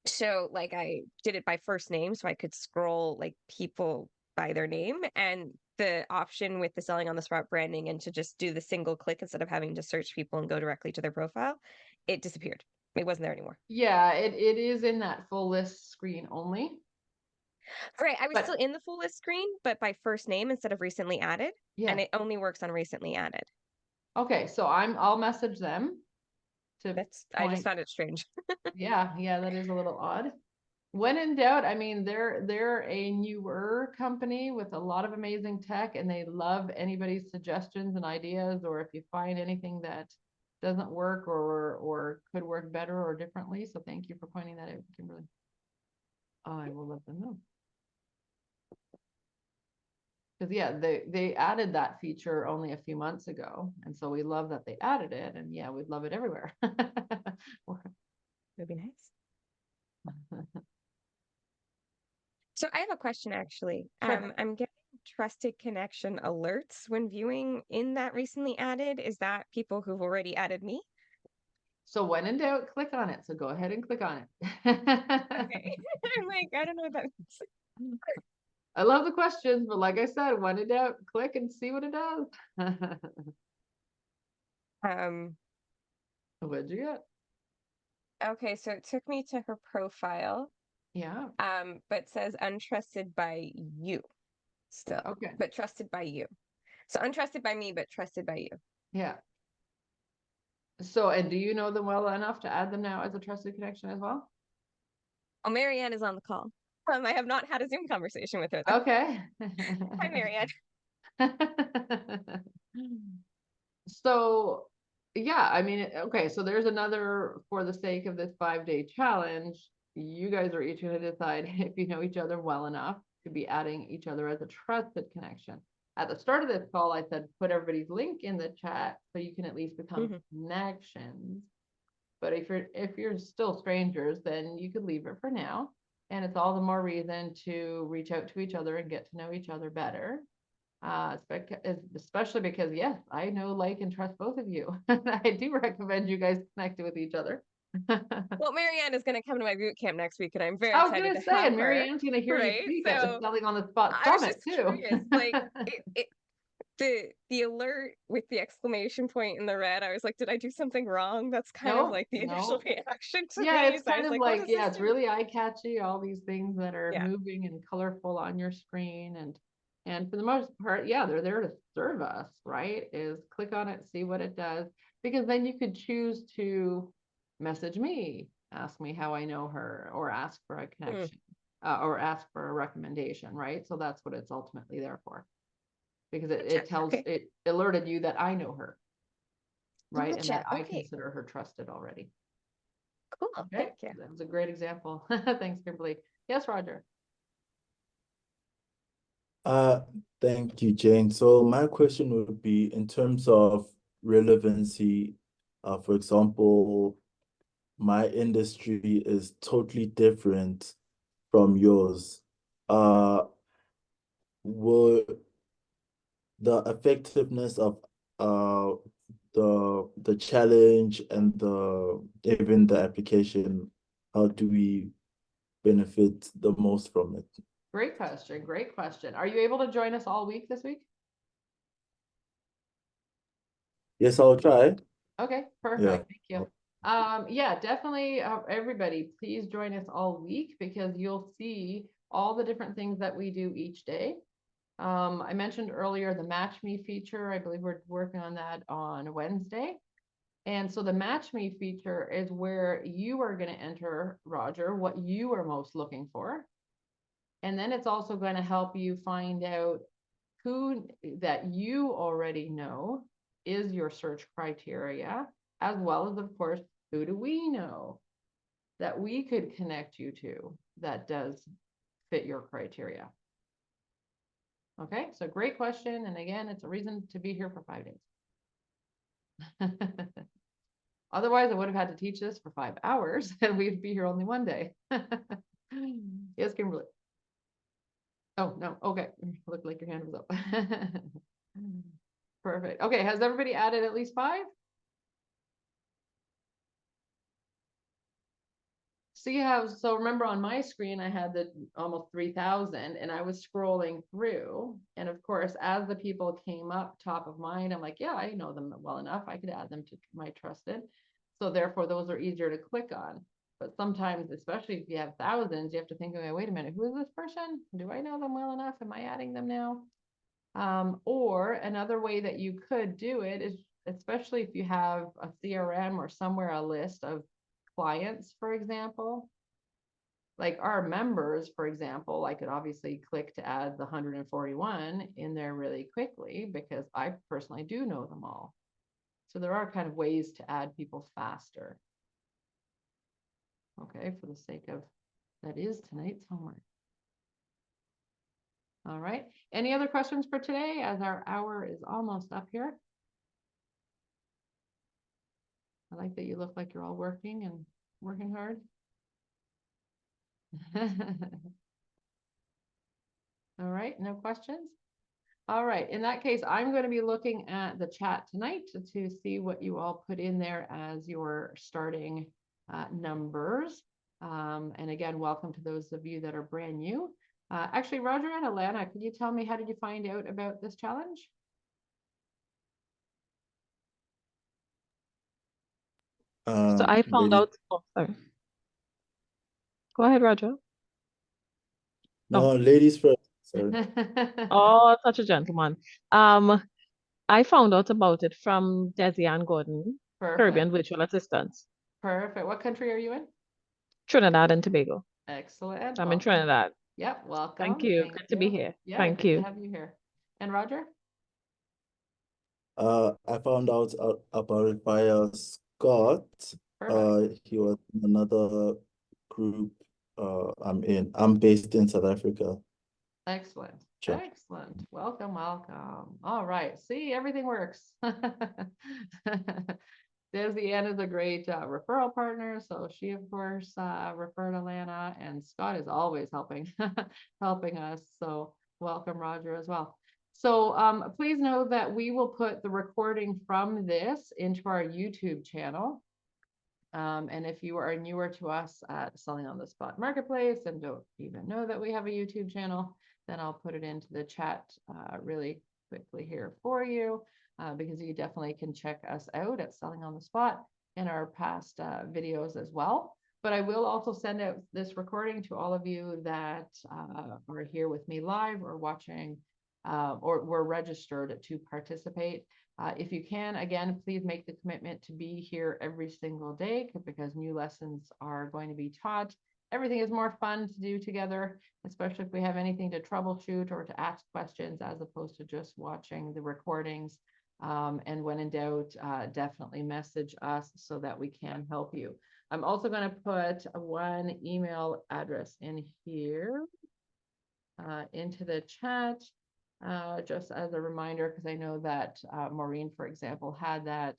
Speaker 5: So like I did it by first name, so I could scroll like people by their name, and the option with the selling on the spot branding and to just do the single click instead of having to search people and go directly to their profile, it disappeared. It wasn't there anymore.
Speaker 1: Yeah, it is in that full list screen only.
Speaker 5: Right, I was
Speaker 1: But-
Speaker 5: still in the full list screen, but by first name instead of recently added,
Speaker 1: Yeah.
Speaker 5: and it only works on recently added.
Speaker 1: Okay, so I'll message them to
Speaker 5: I just
Speaker 1: point.
Speaker 5: found it strange.
Speaker 1: Yeah, that is a little odd. When in doubt, I mean, they're a newer company with a lot of amazing tech, and they love anybody's suggestions and ideas, or if you find anything that doesn't work or could work better or differently. So thank you for pointing that out, Kimberly. I will let them know. Because yeah, they added that feature only a few months ago, and so we love that they added it, and yeah, we'd love it everywhere.
Speaker 5: Would be nice. So I have a question actually.
Speaker 1: Sure.
Speaker 5: I'm getting trusted connection alerts when viewing in that recently added. Is that people who've already added me?
Speaker 1: So when in doubt, click on it. So go ahead and click on it.
Speaker 5: Okay. I'm like, I don't know what that means.
Speaker 1: I love the questions, but like I said, when in doubt, click and see what it does. What'd you get?
Speaker 5: Okay, so it took me to her profile,
Speaker 1: Yeah,
Speaker 5: but says untrusted by you still,
Speaker 1: okay,
Speaker 5: but trusted by you. So untrusted by me, but trusted by you.
Speaker 1: yeah. So, and do you know them well enough to add them now as a trusted connection as well?
Speaker 5: Oh, Marianne is on the call. I have not had a Zoom conversation with her though.
Speaker 1: Okay.
Speaker 5: Hi, Marianne.
Speaker 1: So, yeah, I mean, okay, so there's another, for the sake of this 5-day challenge, you guys are each gonna decide if you know each other well enough to be adding each other as a trusted connection. At the start of this call, I said, put everybody's link in the chat so you can at least become connections. But if you're still strangers, then you could leave it for now. And it's all the more reason to reach out to each other and get to know each other better. Especially because, yes, I know, like, and trust both of you. I do recommend you guys connect with each other.
Speaker 5: Well, Marianne is going to come to my boot camp next week, and I'm very
Speaker 1: I was
Speaker 5: excited
Speaker 1: gonna
Speaker 5: to
Speaker 1: say,
Speaker 5: have
Speaker 1: and
Speaker 5: her.
Speaker 1: Mary Ann's gonna hear you
Speaker 5: Right?
Speaker 1: speak at the
Speaker 5: So
Speaker 1: Selling on the Spot
Speaker 5: I was
Speaker 1: Summit
Speaker 5: just
Speaker 1: too.
Speaker 5: curious, like the alert with the exclamation point in the red. I was like, did I do something wrong? That's kind of
Speaker 1: No,
Speaker 5: like the initial reaction to
Speaker 1: yeah,
Speaker 5: me.
Speaker 1: it's
Speaker 5: So I
Speaker 1: kind
Speaker 5: was
Speaker 1: of
Speaker 5: like, what
Speaker 1: like,
Speaker 5: does
Speaker 1: yeah,
Speaker 5: this
Speaker 1: it's
Speaker 5: do?
Speaker 1: really eye catchy, all these things that are
Speaker 5: Yeah.
Speaker 1: moving and colorful on your screen, and for the most part, yeah, they're there to serve us, right? Is click on it, see what it does, because then you could choose to message me, ask me how I know her, or ask for a connection, or ask for a recommendation, right? So that's what it's ultimately there for, because
Speaker 5: Gotcha.
Speaker 1: it alerted you that I know her, right? And
Speaker 5: Gotcha.
Speaker 1: that I
Speaker 5: Okay.
Speaker 1: consider her trusted already.
Speaker 5: Cool.
Speaker 1: Okay,
Speaker 5: Thank you.
Speaker 1: that was a great example. Thanks, Kimberly. Yes, Roger.
Speaker 4: Thank you, Jane. So my question would be in terms of relevancy, for example, my industry is totally different from yours. Will the effectiveness of uh the challenge and even the application, how do we benefit the most from it?
Speaker 1: Great question. Great question. Are you able to join us all week this week?
Speaker 4: Yes, I'll try.
Speaker 1: Okay, perfect. Thank you. Yeah, definitely, everybody, please join us all week because you'll see all the different things that we do each day. I mentioned earlier the Match Me feature. I believe we're working on that on Wednesday. And so the Match Me feature is where you are going to enter, Roger, what you are most looking for. And then it's also going to help you find out who that you already know is your search criteria, as well as, of course, who do we know that we could connect you to that does fit your criteria. Okay, so great question. And again, it's a reason to be here for 5 days. Otherwise, I would have had to teach this for 5 hours and we'd be here only one day. Yes, Kimberly. Oh, no. Okay. Looked like your hand was up. Perfect. Okay. Has everybody added at least 5? See how, so remember on my screen, I had the almost 3,000 and I was scrolling through. And of course, as the people came up top of mind, I'm like, yeah, I know them well enough. I could add them to my trusted. So therefore, those are easier to click on. But sometimes, especially if you have thousands, you have to think, okay, wait a minute, who is this person? Do I know them well enough? Am I adding them now? Or another way that you could do it is, especially if you have a CRM or somewhere a list of clients, for example, like our members, for example, I could obviously click to add the 141 in there really quickly because I personally do know them all. So there are kind of ways to add people faster. Okay, for the sake of that is tonight's homework. All right. Any other questions for today as our hour is almost up here? I like that you look like you're all working and working hard. All right, no questions? All right, in that case, I'm going to be looking at the chat tonight to see what you all put in there as your starting numbers. And again, welcome to those of you that are brand new. Actually, Roger and Alana, could you tell me how did you find out about this challenge?
Speaker 6: So I found
Speaker 4: ladies,
Speaker 6: out, oh, sorry. Go ahead, Roger.
Speaker 4: no, ladies first. Sorry.
Speaker 6: Oh, such a gentleman. I found out about it from Desi Ann Gordon, Caribbean
Speaker 1: Perfect.
Speaker 6: virtual assistants,
Speaker 1: Perfect. What country are you in?
Speaker 6: Trinidad and Tobago.
Speaker 1: Excellent.
Speaker 6: I'm in
Speaker 1: Welcome.
Speaker 6: Trinidad.
Speaker 1: Yep,
Speaker 6: Thank
Speaker 1: welcome.
Speaker 6: you.
Speaker 1: Thank
Speaker 6: Good to be
Speaker 1: you.
Speaker 6: here.
Speaker 1: Yeah,
Speaker 6: Thank
Speaker 1: good to
Speaker 6: you.
Speaker 1: have you here. And Roger?
Speaker 4: I found out about it via Scott.
Speaker 1: Perfect.
Speaker 4: He was in another group I'm based in South Africa.
Speaker 1: Excellent.
Speaker 4: Sure.
Speaker 1: Excellent. Welcome, welcome. All right. See, everything works. Desi Ann is a great referral partner. So she, of course, referred Alana, and Scott is always helping helping us. So welcome, Roger, as well. So please know that we will put the recording from this into our YouTube channel. And if you are newer to us at Selling on the Spot Marketplace and don't even know that we have a YouTube channel, then I'll put it into the chat really quickly here for you, because you definitely can check us out at Selling on the Spot in our past videos as well. But I will also send out this recording to all of you that are here with me live or watching or were registered to participate. If you can, again, please make the commitment to be here every single day because new lessons are going to be taught. Everything is more fun to do together, especially if we have anything to troubleshoot or to ask questions as opposed to just watching the recordings. And when in doubt, definitely message us so that we can help you. I'm also going to put one email address in here into the chat. Just as a reminder, because I know that Maureen, for example, had that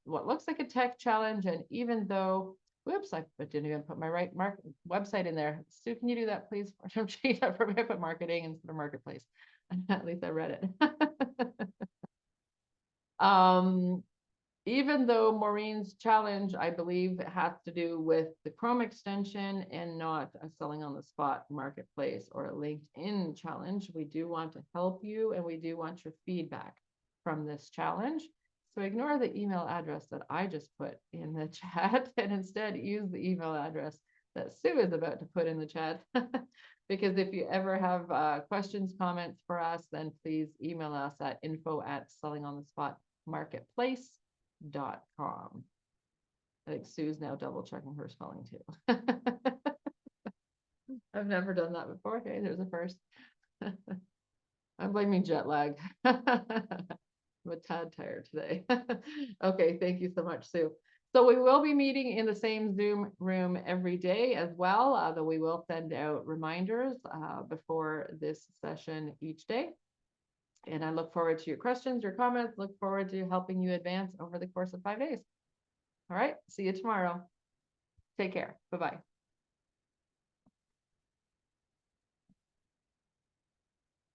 Speaker 1: what looks like a tech challenge, and even though, whoops, I didn't even put my right website in there. Sue, can you do that, please? I'm changing that for put marketing instead of marketplace. At least I read it. Even though Maureen's challenge, I believe, has to do with the Chrome extension and not a Selling on the Spot marketplace or a LinkedIn challenge, we do want to help you and we do want your feedback from this challenge. So ignore the email address that I just put in the chat and instead use the email address that Sue is about to put in the chat. Because if you ever have questions, comments for us, then please email us at info@sellingonthespotmarketplace.com. I think Sue's now double checking her spelling too. I've never done that before. Okay, there's a first. I'm blaming jet lag. I'm a tad tired today. Okay, thank you so much, Sue. So we will be meeting in the same Zoom room every day as well, though we will send out reminders before this session each day. And I look forward to your questions, your comments, look forward to helping you advance over the course of 5 days. All right, see you tomorrow. Take care. Bye-bye.